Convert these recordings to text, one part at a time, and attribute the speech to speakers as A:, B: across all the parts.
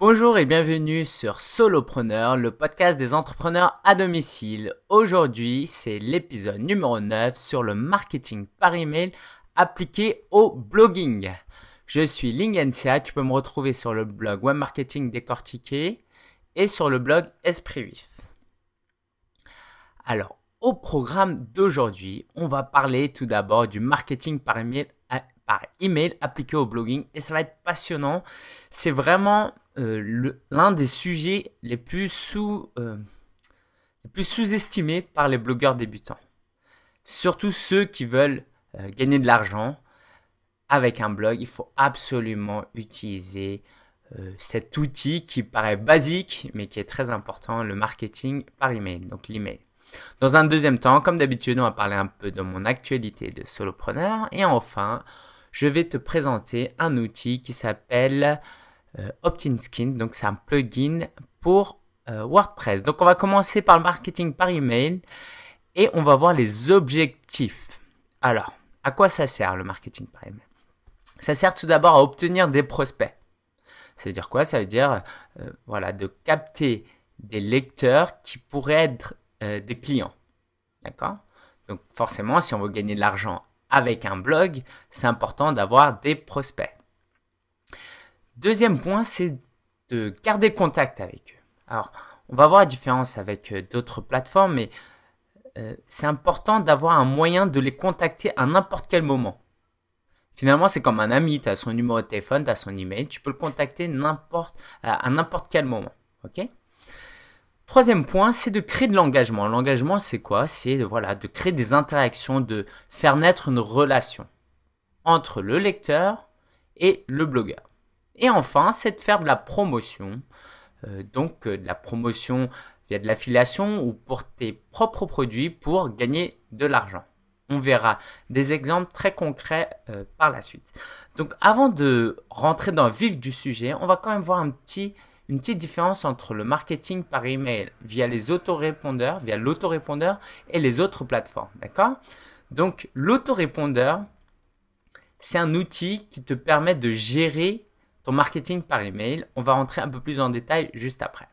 A: Bonjour et bienvenue sur Solopreneur, le podcast des entrepreneurs à domicile. Aujourd'hui, c'est l'épisode numéro 9 sur le marketing par email appliqué au blogging. Je suis Lingensia, tu peux me retrouver sur le blog Web Marketing Décortiqué et sur le blog Esprit Vif. Alors, au programme d'aujourd'hui, on va parler tout d'abord du marketing par email appliqué au blogging et ça va être passionnant. C'est vraiment l'un des sujets les plus sous-estimés par les blogueurs débutants. Surtout ceux qui veulent gagner de l'argent avec un blog, il faut absolument utiliser cet outil qui paraît basique mais qui est très important, le marketing par email, donc l'email. Dans un deuxième temps, comme d'habitude, on va parler un peu de mon actualité de solopreneur. Et enfin, je vais te présenter un outil qui s'appelle Optinskin. Donc, c'est un plugin pour WordPress. Donc, on va commencer par le marketing par email et on va voir les objectifs. Alors, à quoi ça sert le marketing par email? Ça sert tout d'abord à obtenir des prospects. Ça veut dire quoi? Ça veut dire de capter des lecteurs qui pourraient être des clients. D'accord? Donc forcément, si on veut gagner de l'argent avec un blog, c'est important d'avoir des prospects. Deuxième point, c'est de garder contact avec eux. Alors, on va voir la différence avec d'autres plateformes, mais c'est important d'avoir un moyen de les contacter à n'importe quel moment. Finalement, c'est comme un ami, tu as son numéro de téléphone, tu as son email, tu peux le contacter à n'importe quel moment. Ok? Troisième point, c'est de créer de l'engagement. L'engagement, c'est quoi? C'est de créer des interactions, de faire naître une relation entre le lecteur et le blogueur. Et enfin, c'est de faire de la promotion. De la promotion via de l'affiliation ou pour tes propres produits pour gagner de l'argent. On verra des exemples très concrets par la suite. Donc, avant de rentrer dans le vif du sujet, on va quand même voir une petite différence entre le marketing par email via l'autorépondeur et les autres plateformes, d'accord? Donc, l'autorépondeur, c'est un outil qui te permet de gérer ton marketing par email. On va rentrer un peu plus en détail juste après.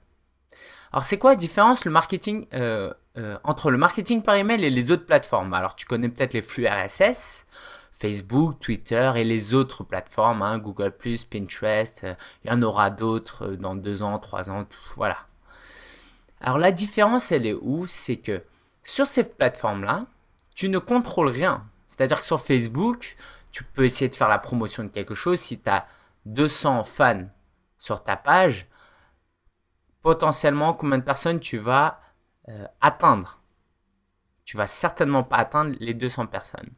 A: Alors, c'est quoi la différence entre le marketing par email et les autres plateformes? Alors, tu connais peut-être les flux RSS, Facebook, Twitter et les autres plateformes, Google+, Pinterest, il y en aura d'autres dans 2 ans, 3 ans, tout, voilà. Alors la différence, elle est où? C'est que sur ces plateformes-là, tu ne contrôles rien. C'est-à-dire que sur Facebook, tu peux essayer de faire la promotion de quelque chose. Si tu as 200 fans sur ta page, potentiellement, combien de personnes tu vas atteindre? Tu vas certainement pas atteindre les 200 personnes.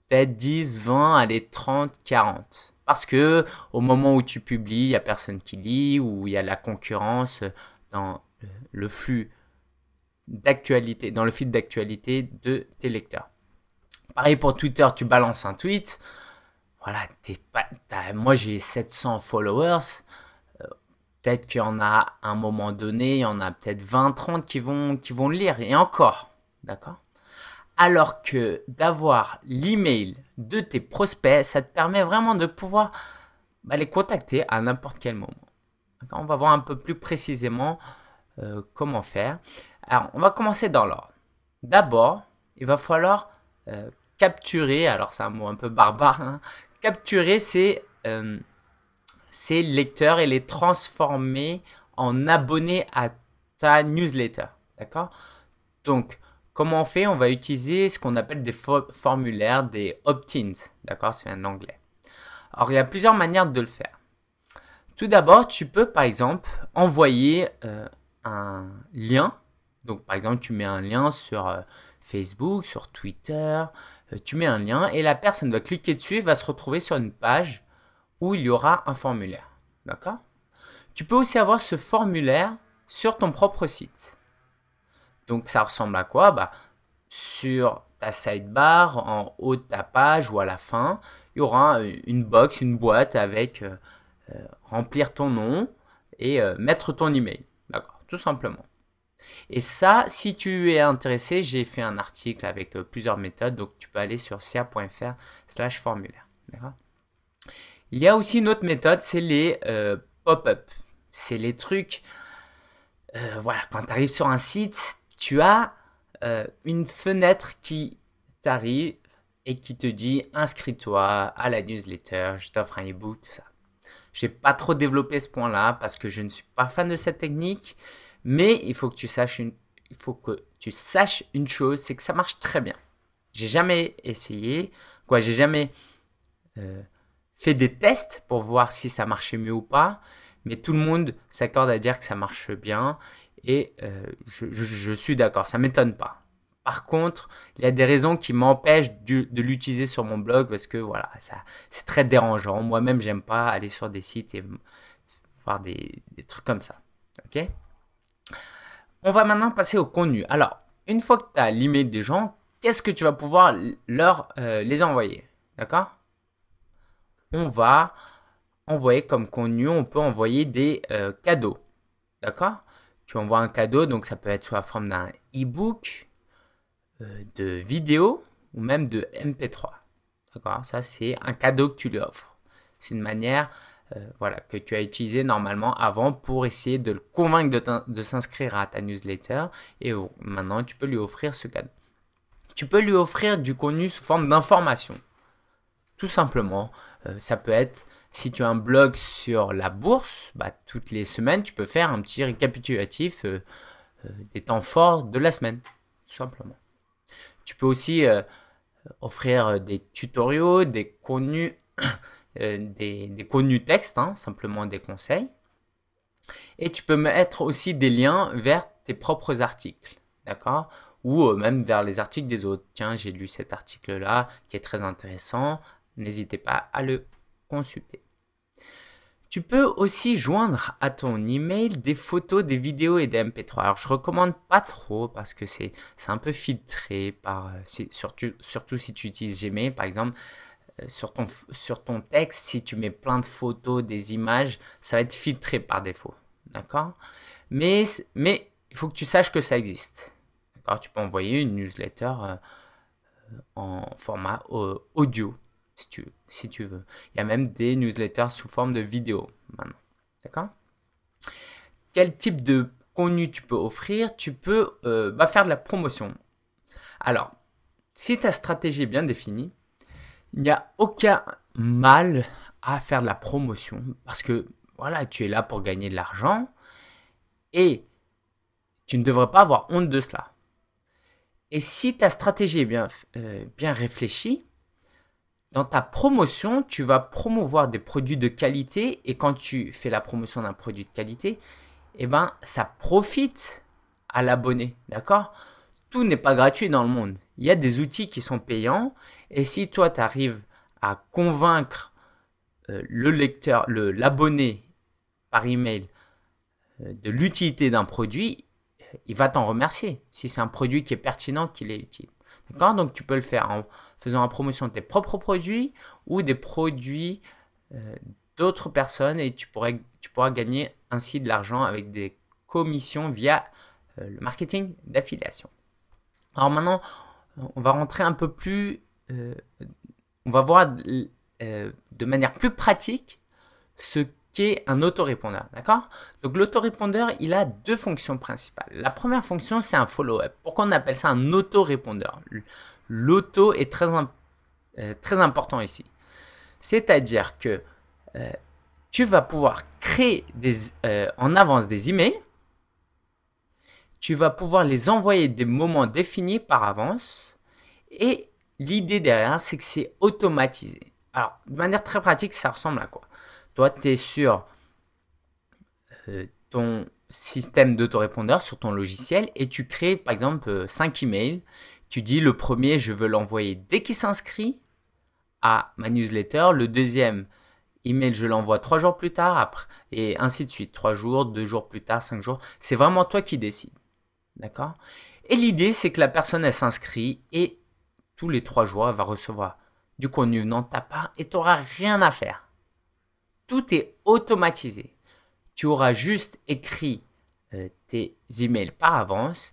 A: Peut-être 10, 20, allez 30, 40. Parce que au moment où tu publies, il n'y a personne qui lit ou il y a la concurrence dans le flux d'actualité, dans le fil d'actualité de tes lecteurs. Pareil pour Twitter, tu balances un tweet. Voilà, moi j'ai 700 followers. Peut-être qu'il y en a à un moment donné, il y en a peut-être 20, 30 qui vont le lire. Et encore, d'accord? Alors que d'avoir l'email de tes prospects, ça te permet vraiment de pouvoir les contacter à n'importe quel moment. On va voir un peu plus précisément comment faire. Alors, on va commencer dans l'ordre. D'abord, il va falloir capturer, alors c'est un mot un peu barbare, capturer ces lecteurs et les transformer en abonnés à ta newsletter. D'accord? Donc, comment on fait? On va utiliser ce qu'on appelle des formulaires, des opt-ins. D'accord? C'est en anglais. Alors, il y a plusieurs manières de le faire. Tout d'abord, tu peux, par exemple, envoyer un lien. Donc, par exemple, tu mets un lien sur Facebook, sur Twitter. Tu mets un lien et la personne va cliquer dessus et va se retrouver sur une page où il y aura un formulaire. D'accord? Tu peux aussi avoir ce formulaire sur ton propre site. Donc, ça ressemble à quoi? Sur ta sidebar, en haut de ta page ou à la fin, il y aura une boîte avec remplir ton nom et mettre ton email. D'accord, tout simplement. Et ça, si tu es intéressé, j'ai fait un article avec plusieurs méthodes, donc tu peux aller sur cia.fr/formulaire. D'accord. Il y a aussi une autre méthode, c'est les pop-up. C'est les trucs, voilà, quand tu arrives sur un site, tu as une fenêtre qui t'arrive et qui te dit inscris-toi à la newsletter, je t'offre un ebook, tout ça. J'ai pas trop développé ce point-là parce que je ne suis pas fan de cette technique, mais il faut que tu saches une chose, c'est que ça marche très bien. J'ai jamais essayé, j'ai jamais fait des tests pour voir si ça marchait mieux ou pas, mais tout le monde s'accorde à dire que ça marche bien et je suis d'accord, ça m'étonne pas. Par contre, il y a des raisons qui m'empêchent de l'utiliser sur mon blog parce que voilà, c'est très dérangeant. Moi-même, j'aime pas aller sur des sites et voir des trucs comme ça. Ok? On va maintenant passer au contenu. Alors, une fois que tu as l'email des gens, qu'est-ce que tu vas pouvoir leur les envoyer? D'accord? On va envoyer comme contenu, on peut envoyer des cadeaux. D'accord? Tu envoies un cadeau, donc ça peut être sous la forme d'un e-book, de vidéo ou même de MP3. D'accord? Ça, c'est un cadeau que tu lui offres. C'est une manière voilà, que tu as utilisé normalement avant pour essayer de le convaincre de s'inscrire à ta newsletter. Et maintenant, tu peux lui offrir ce cadeau. Tu peux lui offrir du contenu sous forme d'information. Tout simplement, ça peut être, si tu as un blog sur la bourse, toutes les semaines, tu peux faire un petit récapitulatif des temps forts de la semaine. Tout simplement. Tu peux aussi offrir des tutoriaux, des contenus, des contenus textes, simplement des conseils. Et tu peux mettre aussi des liens vers tes propres articles, d'accord? Ou même vers les articles des autres. Tiens, j'ai lu cet article-là qui est très intéressant. N'hésitez pas à le consulter. Tu peux aussi joindre à ton email des photos, des vidéos et des MP3. Alors, je recommande pas trop parce que c'est un peu filtré par, surtout si tu utilises Gmail, par exemple. Sur ton texte, si tu mets plein de photos, des images, ça va être filtré par défaut. D'accord? Mais il faut que tu saches que ça existe. D'accord? Tu peux envoyer une newsletter en format audio, si tu veux. Il y a même des newsletters sous forme de vidéo maintenant. D'accord? Quel type de contenu tu peux offrir? Tu peux faire de la promotion. Alors, si ta stratégie est bien définie, il n'y a aucun mal à faire de la promotion parce que voilà, tu es là pour gagner de l'argent et tu ne devrais pas avoir honte de cela. Et si ta stratégie est bien réfléchie, dans ta promotion, tu vas promouvoir des produits de qualité et quand tu fais la promotion d'un produit de qualité, ça profite à l'abonné, d'accord? Tout n'est pas gratuit dans le monde. Il y a des outils qui sont payants et si toi tu arrives à convaincre le lecteur, l'abonné par email de l'utilité d'un produit, il va t'en remercier si c'est un produit qui est pertinent, qu'il est utile. D'accord? Donc tu peux le faire en faisant la promotion de tes propres produits ou des produits d'autres personnes et tu pourras gagner ainsi de l'argent avec des commissions via le marketing d'affiliation. Alors maintenant, on va rentrer un peu plus, on va voir de manière plus pratique ce qu'est un autorépondeur, d'accord? Donc l'autorépondeur, il a deux fonctions principales. La première fonction, c'est un follow-up. Pourquoi on appelle ça un autorépondeur? L'auto est très important ici. C'est-à-dire que tu vas pouvoir créer en avance des emails. Tu vas pouvoir les envoyer des moments définis par avance et l'idée derrière, c'est que c'est automatisé. Alors, de manière très pratique, ça ressemble à quoi? Toi, tu es sur ton système d'autorépondeur, sur ton logiciel et tu crées par exemple 5 emails. Tu dis le premier, je veux l'envoyer dès qu'il s'inscrit à ma newsletter. Le deuxième email, je l'envoie 3 jours plus tard après, et ainsi de suite. 3 jours, 2 jours plus tard, 5 jours. C'est vraiment toi qui décides. D'accord? Et l'idée, c'est que la personne, elle s'inscrit et tous les 3 jours, elle va recevoir du contenu venant de ta part et tu n'auras rien à faire. Tout est automatisé. Tu auras juste écrit tes emails par avance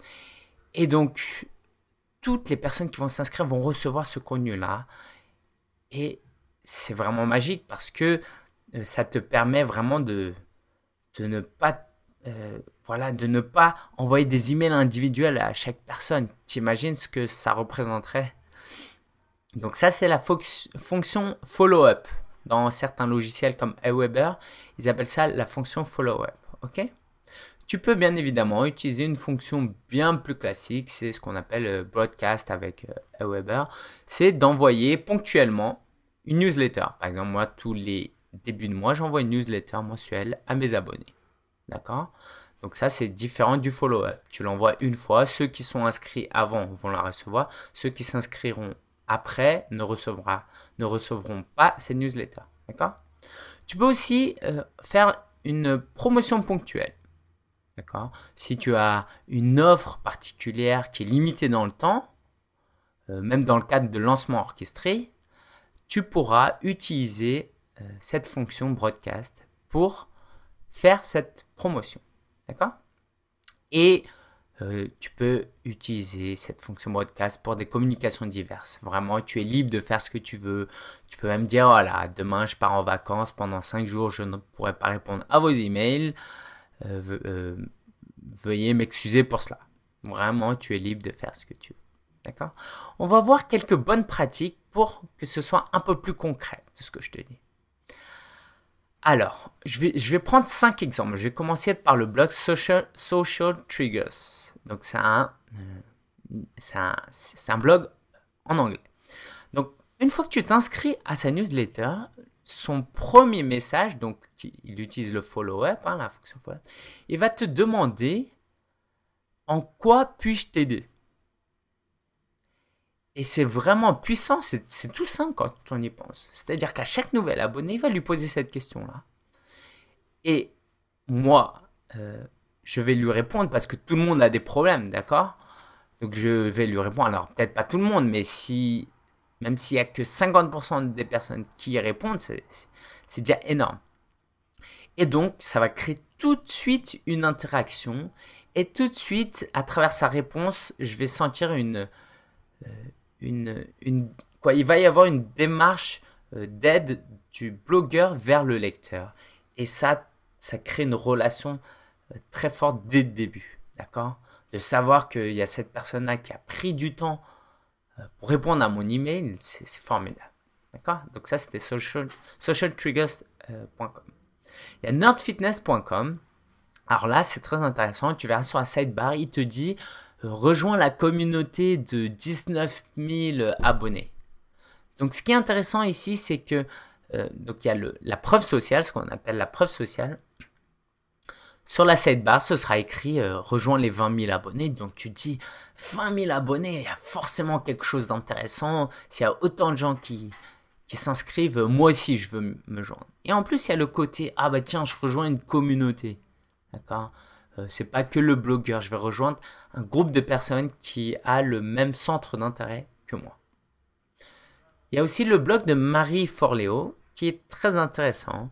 A: et donc toutes les personnes qui vont s'inscrire vont recevoir ce contenu-là et c'est vraiment magique parce que ça te permet vraiment de de ne pas voilà, de ne pas envoyer des emails individuels à chaque personne. T'imagines ce que ça représenterait? Donc ça, c'est la fonction follow-up. Dans certains logiciels comme Aweber, ils appellent ça la fonction follow-up. Ok? Tu peux bien évidemment utiliser une fonction bien plus classique, c'est ce qu'on appelle broadcast avec Aweber. C'est d'envoyer ponctuellement une newsletter. Par exemple, moi, tous les débuts de mois, j'envoie une newsletter mensuelle à mes abonnés. D'accord? Donc ça, c'est différent du follow-up. Tu l'envoies une fois. Ceux qui sont inscrits avant vont la recevoir. Ceux qui s'inscriront après ne recevront pas cette newsletter. D'accord? Tu peux aussi faire une promotion ponctuelle. D'accord? Si tu as une offre particulière qui est limitée dans le temps, même dans le cadre de lancement orchestré, tu pourras utiliser cette fonction broadcast pour faire cette promotion. D'accord? Et tu peux utiliser cette fonction broadcast pour des communications diverses. Vraiment, tu es libre de faire ce que tu veux. Tu peux même dire, voilà, demain je pars en vacances, pendant 5 jours je ne pourrai pas répondre à vos emails. Veuillez m'excuser pour cela. Vraiment, tu es libre de faire ce que tu veux. D'accord? On va voir quelques bonnes pratiques pour que ce soit un peu plus concret de ce que je te dis. Alors, je vais prendre 5 exemples. Je vais commencer par le blog Social Triggers. Donc, c'est un blog en anglais. Donc, une fois que tu t'inscris à sa newsletter, son premier message, donc il utilise le follow-up, la fonction follow-up, il va te demander en quoi puis-je t'aider. Et c'est vraiment puissant, c'est tout simple quand on y pense. C'est-à-dire qu'à chaque nouvel abonné, il va lui poser cette question-là. Et moi, je vais lui répondre parce que tout le monde a des problèmes, d'accord? Donc je vais lui répondre. Alors peut-être pas tout le monde, mais même s'il y a que 50% des personnes qui y répondent, c'est déjà énorme. Et donc ça va créer tout de suite une interaction. Et tout de suite, à travers sa réponse, je vais sentir il va y avoir une démarche d'aide du blogueur vers le lecteur. Et ça crée une relation très forte dès le début, d'accord? De savoir qu'il y a cette personne-là qui a pris du temps pour répondre à mon email, c'est formidable, d'accord? Donc ça, c'était socialtriggers.com. Il y a nerdfitness.com. Alors là, c'est très intéressant. Tu verras sur la sidebar, il te dit rejoins la communauté de 19 000 abonnés. Donc, ce qui est intéressant ici, c'est que donc il y a la preuve sociale, ce qu'on appelle la preuve sociale. Sur la sidebar, ce sera écrit rejoins les 20 000 abonnés. Donc, tu dis 20 000 abonnés, il y a forcément quelque chose d'intéressant. S'il y a autant de gens qui s'inscrivent, moi aussi, je veux me joindre. Et en plus, il y a le côté ah bah tiens, je rejoins une communauté. D'accord? C'est pas que le blogueur, je vais rejoindre un groupe de personnes qui a le même centre d'intérêt que moi. Il y a aussi le blog de Marie Forleo qui est très intéressant.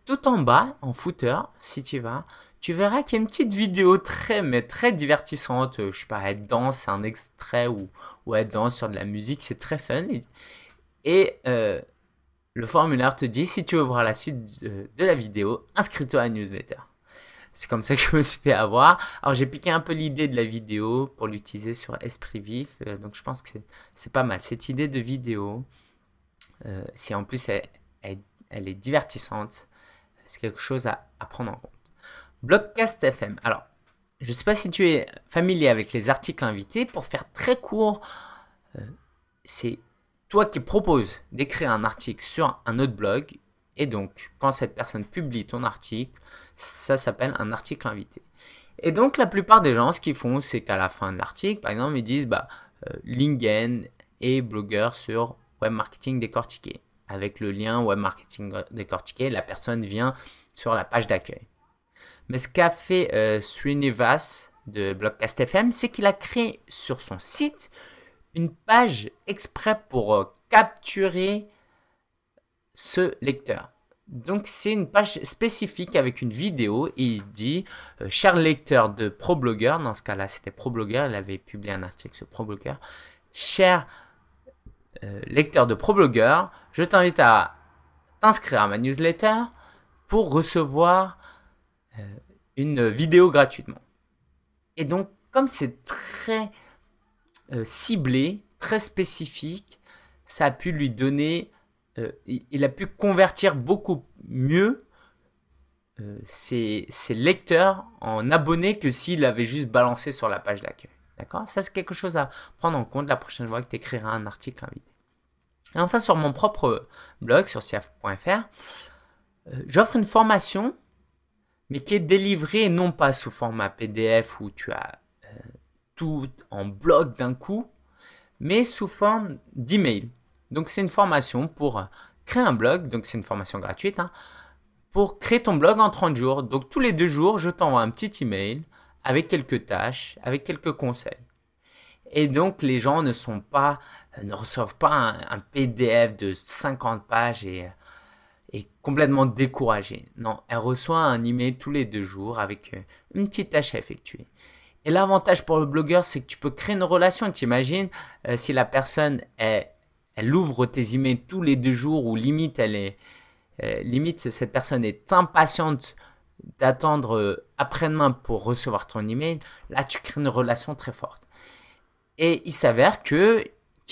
A: Tout en bas, en footer, si tu vas, tu verras qu'il y a une petite vidéo très divertissante. Je sais pas, elle danse, c'est un extrait ou elle danse sur de la musique, c'est très fun. Et le formulaire te dit si tu veux voir la suite de la vidéo, inscris-toi à la newsletter. C'est comme ça que je me suis fait avoir. Alors j'ai piqué un peu l'idée de la vidéo pour l'utiliser sur Esprit Vif. Donc je pense que c'est pas mal. Cette idée de vidéo, si en plus elle est divertissante, c'est quelque chose à prendre en compte. Blogcast FM. Alors, je ne sais pas si tu es familier avec les articles invités. Pour faire très court, c'est toi qui proposes d'écrire un article sur un autre blog. Et donc, quand cette personne publie ton article, ça s'appelle un article invité. Et donc, la plupart des gens, ce qu'ils font, c'est qu'à la fin de l'article, par exemple, ils disent Lingen est blogueur sur Web Marketing Décortiqué. Avec le lien Web Marketing Décortiqué, la personne vient sur la page d'accueil. Mais ce qu'a fait Srinivas de Blogcast FM, c'est qu'il a créé sur son site une page exprès pour capturer ce lecteur. Donc c'est une page spécifique avec une vidéo et il dit cher lecteur de ProBlogger, dans ce cas-là c'était ProBlogger, il avait publié un article sur ProBlogger, cher lecteur de ProBlogger, je t'invite à t'inscrire à ma newsletter pour recevoir une vidéo gratuitement. Et donc, comme c'est très ciblé, très spécifique, ça a pu lui donner, il a pu convertir beaucoup mieux ses lecteurs en abonnés que s'il avait juste balancé sur la page d'accueil. D'accord? Ça, c'est quelque chose à prendre en compte la prochaine fois que tu écriras un article invité. Et enfin, sur mon propre blog, sur siaf.fr, j'offre une formation, mais qui est délivrée non pas sous format PDF où tu as tout en bloc d'un coup, mais sous forme d'email. Donc, c'est une formation pour créer un blog, donc c'est une formation gratuite, hein, pour créer ton blog en 30 jours. Donc, tous les 2 jours, je t'envoie un petit email avec quelques tâches, avec quelques conseils. Et donc, les gens ne reçoivent pas un PDF de 50 pages et complètement découragés. Non, elle reçoit un email tous les 2 jours avec une petite tâche à effectuer. Et l'avantage pour le blogueur, c'est que tu peux créer une relation. T'imagines si la personne, elle ouvre tes emails tous les 2 jours ou limite, limite cette personne est impatiente d'attendre après-demain pour recevoir ton email. Là, tu crées une relation très forte. Et il s'avère qu'il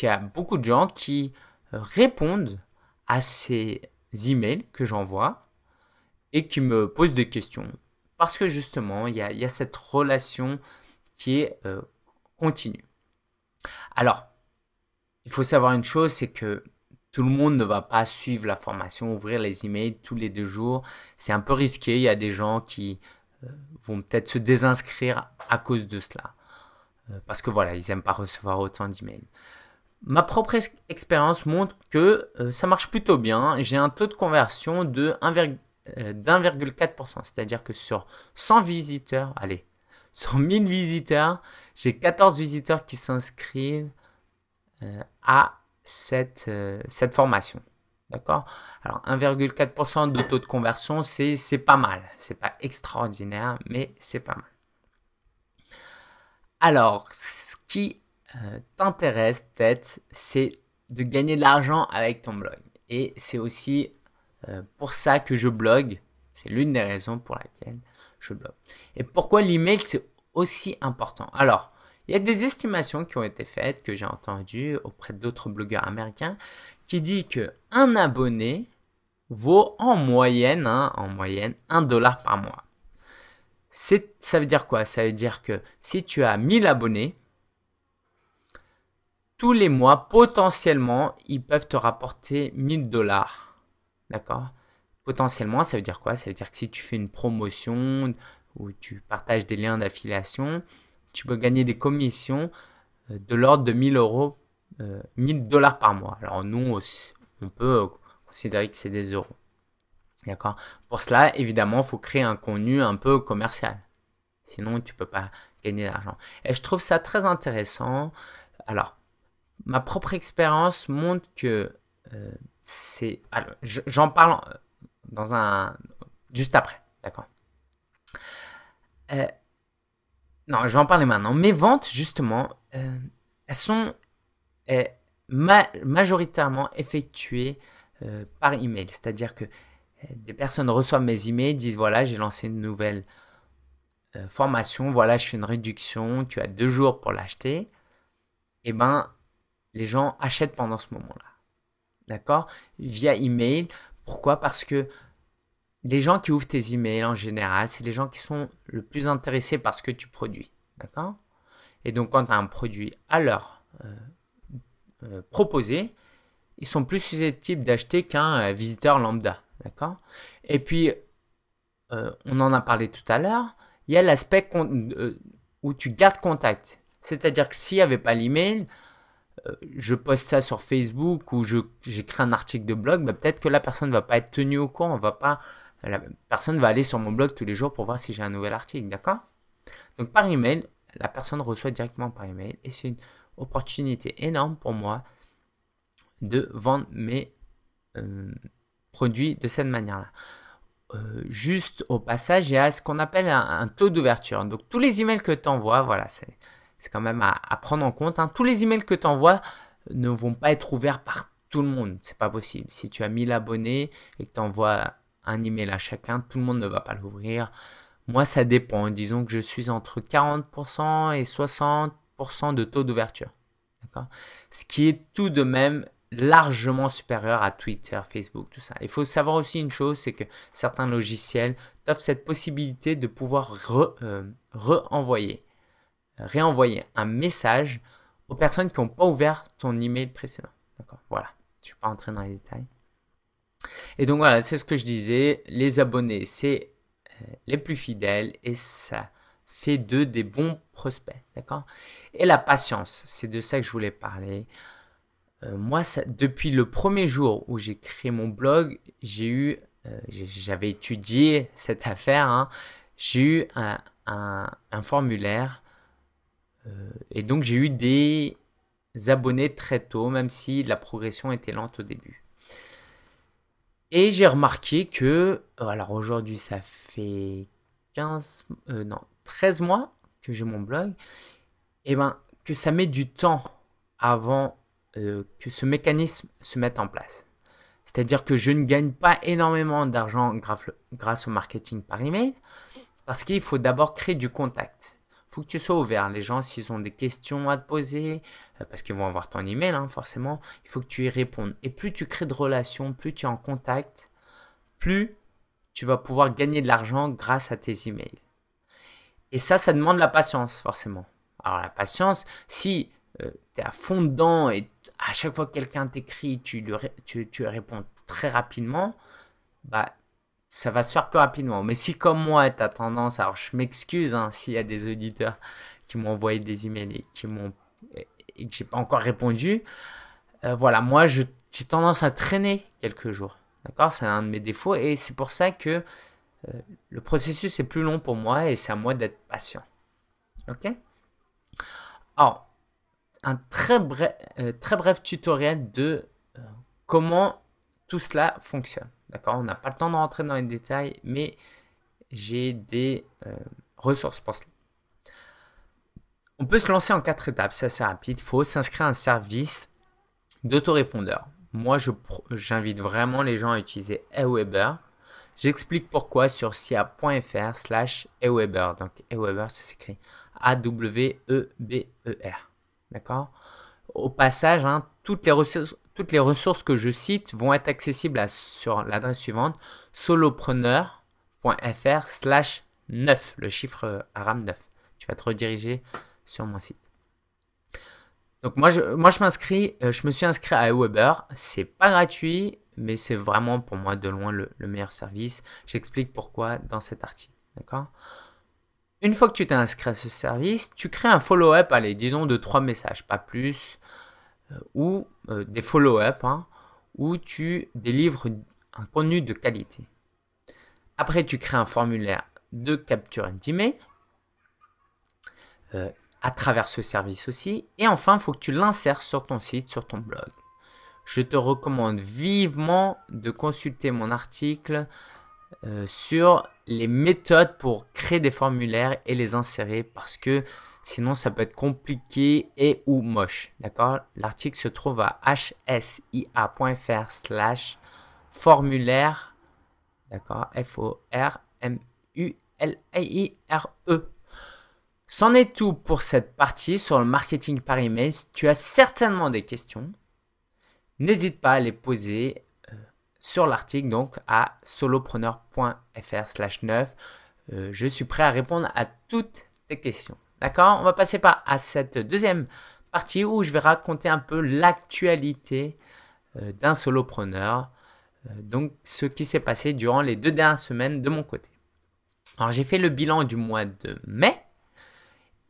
A: y a beaucoup de gens qui répondent à ces emails que j'envoie et qui me posent des questions. Parce que justement, il y a cette relation qui est continue. Alors, il faut savoir une chose, c'est que tout le monde ne va pas suivre la formation, ouvrir les emails tous les 2 jours. C'est un peu risqué. Il y a des gens qui vont peut-être se désinscrire à cause de cela. Parce que voilà, ils n'aiment pas recevoir autant d'emails. Ma propre expérience montre que ça marche plutôt bien. J'ai un taux de conversion de 1,4%. C'est-à-dire que sur 100 visiteurs, sur 1000 visiteurs, j'ai 14 visiteurs qui s'inscrivent à cette formation. D'accord? Alors 1,4% de taux de conversion, c'est pas mal. C'est pas extraordinaire, mais c'est pas mal. Alors, ce qui t'intéresse peut-être, c'est de gagner de l'argent avec ton blog. Et c'est aussi pour ça que je blogue. C'est l'une des raisons pour laquelle je blogue. Et pourquoi l'email, c'est aussi important? Alors, il y a des estimations qui ont été faites, que j'ai entendues auprès d'autres blogueurs américains, qui dit que un abonné vaut en moyenne 1 dollar par mois. Ça veut dire quoi? Ça veut dire que si tu as 1000 abonnés, tous les mois, potentiellement, ils peuvent te rapporter 1000 dollars. D'accord? Potentiellement, ça veut dire quoi? Ça veut dire que si tu fais une promotion ou tu partages des liens d'affiliation, tu peux gagner des commissions de l'ordre de 1000 euros, 1000 dollars par mois. Alors nous, on peut considérer que c'est des euros. D'accord? Pour cela, évidemment, il faut créer un contenu un peu commercial. Sinon, tu peux pas gagner d'argent. Et je trouve ça très intéressant. Alors, ma propre expérience montre que c'est... Alors, j'en parle juste après. D'accord? Non, je vais en parler maintenant. Mes ventes, justement, elles sont majoritairement effectuées par email. C'est-à-dire que des personnes reçoivent mes emails, disent voilà, j'ai lancé une nouvelle formation, voilà, je fais une réduction, tu as 2 jours pour l'acheter. Et ben, les gens achètent pendant ce moment-là. D'accord? Via email. Pourquoi? Parce que les gens qui ouvrent tes emails en général, c'est les gens qui sont le plus intéressés par ce que tu produis. D'accord? Et donc, quand tu as un produit à leur proposer, ils sont plus susceptibles d'acheter qu'un visiteur lambda. D'accord? Et puis, on en a parlé tout à l'heure, il y a l'aspect où tu gardes contact. C'est-à-dire que s'il n'y avait pas l'email, je poste ça sur Facebook ou j'écris un article de blog, bah, peut-être que la personne ne va pas être tenue au courant. La personne va aller sur mon blog tous les jours pour voir si j'ai un nouvel article. D'accord? Donc par email, la personne reçoit directement par email et c'est une opportunité énorme pour moi de vendre mes produits de cette manière-là. Juste au passage, il y a ce qu'on appelle un taux d'ouverture. Donc tous les emails que tu envoies, voilà, c'est quand même à prendre en compte. Hein. Tous les emails que tu envoies ne vont pas être ouverts par tout le monde. C'est pas possible. Si tu as 1000 abonnés et que tu envoies un email à chacun, tout le monde ne va pas l'ouvrir. Moi, ça dépend. Disons que je suis entre 40% et 60% de taux d'ouverture. D'accord? Ce qui est tout de même largement supérieur à Twitter, Facebook, tout ça. Il faut savoir aussi une chose, c'est que certains logiciels t'offrent cette possibilité de pouvoir réenvoyer un message aux personnes qui n'ont pas ouvert ton email précédent. D'accord? Voilà. Je ne vais pas entrer dans les détails. Et donc voilà, c'est ce que je disais. Les abonnés, c'est les plus fidèles et ça fait d'eux des bons prospects. D'accord? Et la patience, c'est de ça que je voulais parler. Moi, depuis le premier jour où j'ai créé mon blog, j'avais étudié cette affaire. Hein, j'ai eu un formulaire et donc j'ai eu des abonnés très tôt, même si la progression était lente au début. Et j'ai remarqué que, alors aujourd'hui ça fait 13 mois que j'ai mon blog, et ben que ça met du temps avant que ce mécanisme se mette en place. C'est-à-dire que je ne gagne pas énormément d'argent grâce au marketing par email, parce qu'il faut d'abord créer du contact. Il faut que tu sois ouvert. Les gens, s'ils ont des questions à te poser, parce qu'ils vont avoir ton email, hein, forcément, il faut que tu y répondes. Et plus tu crées de relations, plus tu es en contact, plus tu vas pouvoir gagner de l'argent grâce à tes emails. Et ça demande la patience, forcément. Alors la patience, si tu es à fond dedans et à chaque fois que quelqu'un t'écrit, tu réponds très rapidement, bah ça va se faire plus rapidement. Mais si comme moi, tu as tendance, alors je m'excuse hein, s'il y a des auditeurs qui m'ont envoyé des emails et que j'ai pas encore répondu, voilà, moi j'ai tendance à traîner quelques jours. D'accord? C'est un de mes défauts et c'est pour ça que le processus est plus long pour moi et c'est à moi d'être patient. Ok? Alors, un très bref tutoriel de comment tout cela fonctionne. D'accord? On n'a pas le temps de rentrer dans les détails, mais j'ai des ressources pour cela. On peut se lancer en 4 étapes, c'est assez rapide. Il faut s'inscrire à un service d'autorépondeur. Moi, j'invite vraiment les gens à utiliser Aweber. J'explique pourquoi sur sia.fr/Aweber. Donc, Aweber, ça s'écrit A-W-E-B-E-R. D'accord? Au passage, hein, toutes les ressources que je cite vont être accessibles sur l'adresse suivante, solopreneur.fr/9, le chiffre arabe 9. Tu vas te rediriger sur mon site. Donc moi je me suis inscrit à Aweber. C'est pas gratuit, mais c'est vraiment pour moi de loin le meilleur service. J'explique pourquoi dans cet article. D'accord? Une fois que tu t'es inscrit à ce service, tu crées un follow-up, allez, disons de 3 messages, pas plus, ou des follow-up, hein, où tu délivres un contenu de qualité. Après, tu crées un formulaire de capture d'email à travers ce service aussi. Et enfin, il faut que tu l'insères sur ton site, sur ton blog. Je te recommande vivement de consulter mon article sur les méthodes pour créer des formulaires et les insérer parce que sinon ça peut être compliqué et ou moche. D'accord? L'article se trouve à hsia.fr/formulaire. D'accord? F-O-R-M-U-L-A-I-R-E. C'en est tout pour cette partie sur le marketing par email. Si tu as certainement des questions, n'hésite pas à les poser sur l'article, donc à solopreneur.fr/9. Je suis prêt à répondre à toutes tes questions. D'accord? On va passer à cette deuxième partie où je vais raconter un peu l'actualité d'un solopreneur. Donc, ce qui s'est passé durant les 2 dernières semaines de mon côté. Alors, j'ai fait le bilan du mois de mai.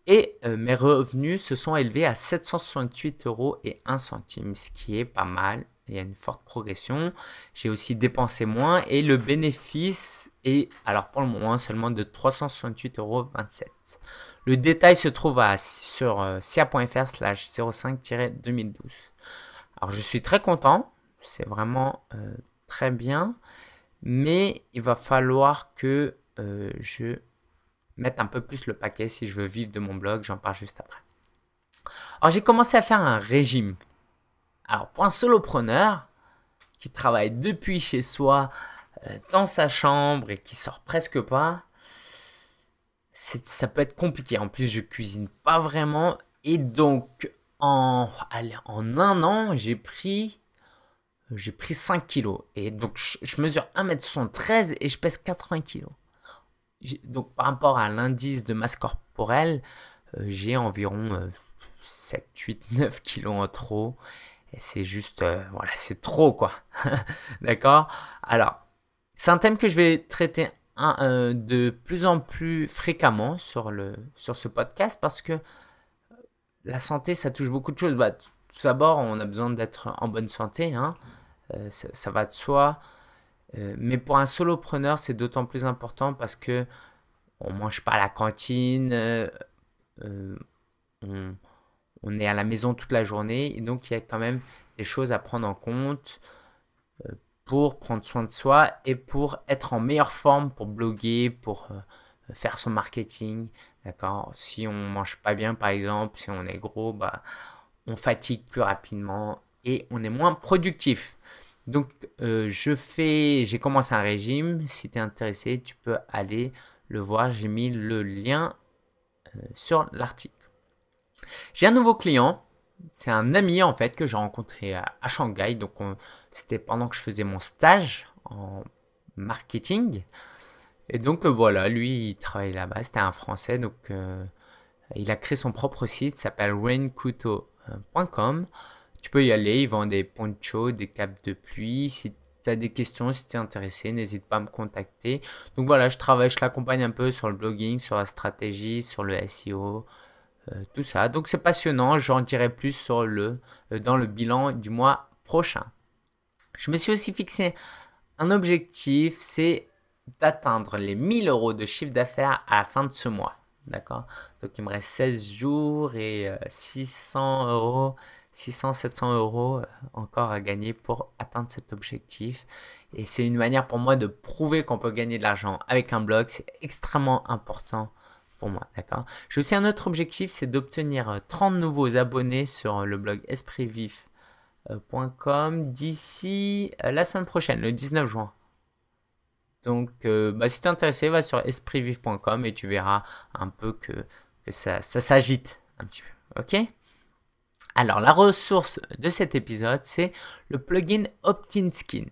A: Et mes revenus se sont élevés à 768 € et 1 centime, ce qui est pas mal. Il y a une forte progression. J'ai aussi dépensé moins et le bénéfice est, alors pour le moment, seulement de 368,27 €. Le détail se trouve sur sia.fr/05-2012. Alors je suis très content, c'est vraiment très bien, mais il va falloir que je mettre un peu plus le paquet si je veux vivre de mon blog, j'en parle juste après. Alors j'ai commencé à faire un régime. Alors pour un solopreneur qui travaille depuis chez soi, dans sa chambre et qui sort presque pas, ça peut être compliqué. En plus, je cuisine pas vraiment. Et donc, en un an, j'ai pris 5 kilos. Et donc, je mesure 1m73 et je pèse 80 kilos. Donc, par rapport à l'indice de masse corporelle, j'ai environ 7, 8, 9 kilos en trop. Et c'est juste, voilà, c'est trop, quoi. D'accord? Alors, c'est un thème que je vais traiter de plus en plus fréquemment sur ce podcast parce que la santé, ça touche beaucoup de choses. Bah, tout d'abord, on a besoin d'être en bonne santé, hein. Ça va de soi. Mais pour un solopreneur, c'est d'autant plus important parce que on mange pas à la cantine, euh, on, on est à la maison toute la journée et donc il y a quand même des choses à prendre en compte pour prendre soin de soi et pour être en meilleure forme pour bloguer, pour faire son marketing. D'accord? Si on mange pas bien, par exemple, si on est gros, bah, on fatigue plus rapidement et on est moins productif. Donc, j'ai commencé un régime. Si tu es intéressé, tu peux aller le voir. J'ai mis le lien sur l'article. J'ai un nouveau client. C'est un ami en fait que j'ai rencontré à Shanghai. Donc, c'était pendant que je faisais mon stage en marketing. Et donc, voilà, lui, il travaille là-bas. C'était un Français. Donc, il a créé son propre site. S'appelle rainkuto.com. Tu peux y aller, ils vendent des ponchos, des capes de pluie. Si tu as des questions, si tu es intéressé, n'hésite pas à me contacter. Donc voilà, je l'accompagne un peu sur le blogging, sur la stratégie, sur le SEO, tout ça. Donc c'est passionnant, j'en dirai plus dans le bilan du mois prochain. Je me suis aussi fixé un objectif, c'est d'atteindre les 1000 euros de chiffre d'affaires à la fin de ce mois. D'accord? Donc il me reste 16 jours et 600 euros. 600, 700 euros encore à gagner pour atteindre cet objectif. Et c'est une manière pour moi de prouver qu'on peut gagner de l'argent avec un blog. C'est extrêmement important pour moi. D'accord? J'ai aussi un autre objectif, c'est d'obtenir 30 nouveaux abonnés sur le blog espritvif.com d'ici la semaine prochaine, le 19 juin. Donc, si tu es intéressé, va sur espritvif.com et tu verras un peu que ça s'agite un petit peu. Ok? Alors, la ressource de cet épisode, c'est le plugin Opt-in Skin.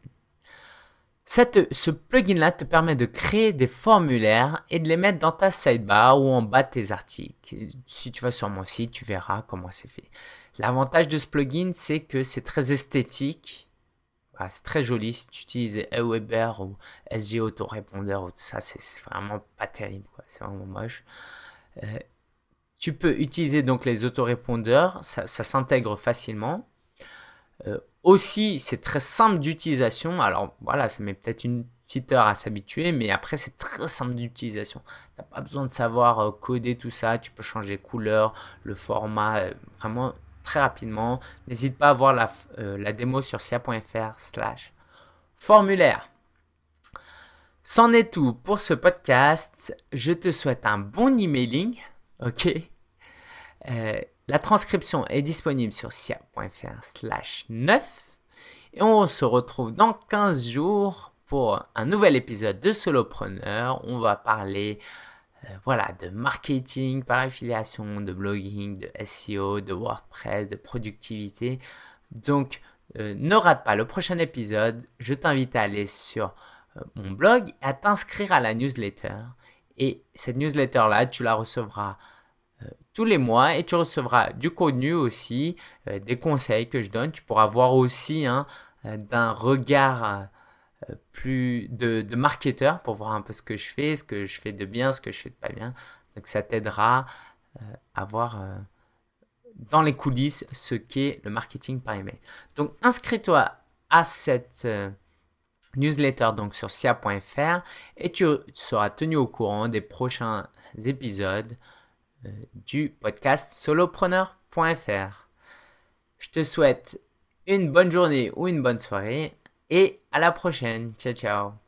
A: Ce plugin-là te permet de créer des formulaires et de les mettre dans ta sidebar ou en bas de tes articles. Si tu vas sur mon site, tu verras comment c'est fait. L'avantage de ce plugin, c'est que c'est très esthétique. Voilà, c'est très joli. Si tu utilises Aweber ou SG Autorépondeur ou tout ça, c'est vraiment pas terrible, quoi. C'est vraiment moche. Tu peux utiliser donc les autorépondeurs, ça s'intègre facilement. Aussi, c'est très simple d'utilisation. Alors voilà, ça met peut-être une petite heure à s'habituer, mais après c'est très simple d'utilisation. T'as pas besoin de savoir coder tout ça. Tu peux changer les couleurs, le format, vraiment très rapidement. N'hésite pas à voir la démo sur sia.fr/formulaire. C'en est tout pour ce podcast. Je te souhaite un bon emailing. Ok? La transcription est disponible sur sia.fr/9 et on se retrouve dans 15 jours pour un nouvel épisode de Solopreneur. On va parler de marketing par affiliation, de blogging, de SEO, de WordPress, de productivité. Donc ne rate pas le prochain épisode. Je t'invite à aller sur mon blog et à t'inscrire à la newsletter. Et cette newsletter-là, tu la recevras tous les mois et tu recevras du contenu aussi, des conseils que je donne. Tu pourras voir aussi d'un regard plus de marketeur pour voir un peu ce que je fais de bien, ce que je fais de pas bien. Donc ça t'aidera à voir dans les coulisses ce qu'est le marketing par email. Donc inscris-toi à cette newsletter donc sur sia.fr et tu seras tenu au courant des prochains épisodes du podcast solopreneur.fr. Je te souhaite une bonne journée ou une bonne soirée et à la prochaine. Ciao, ciao.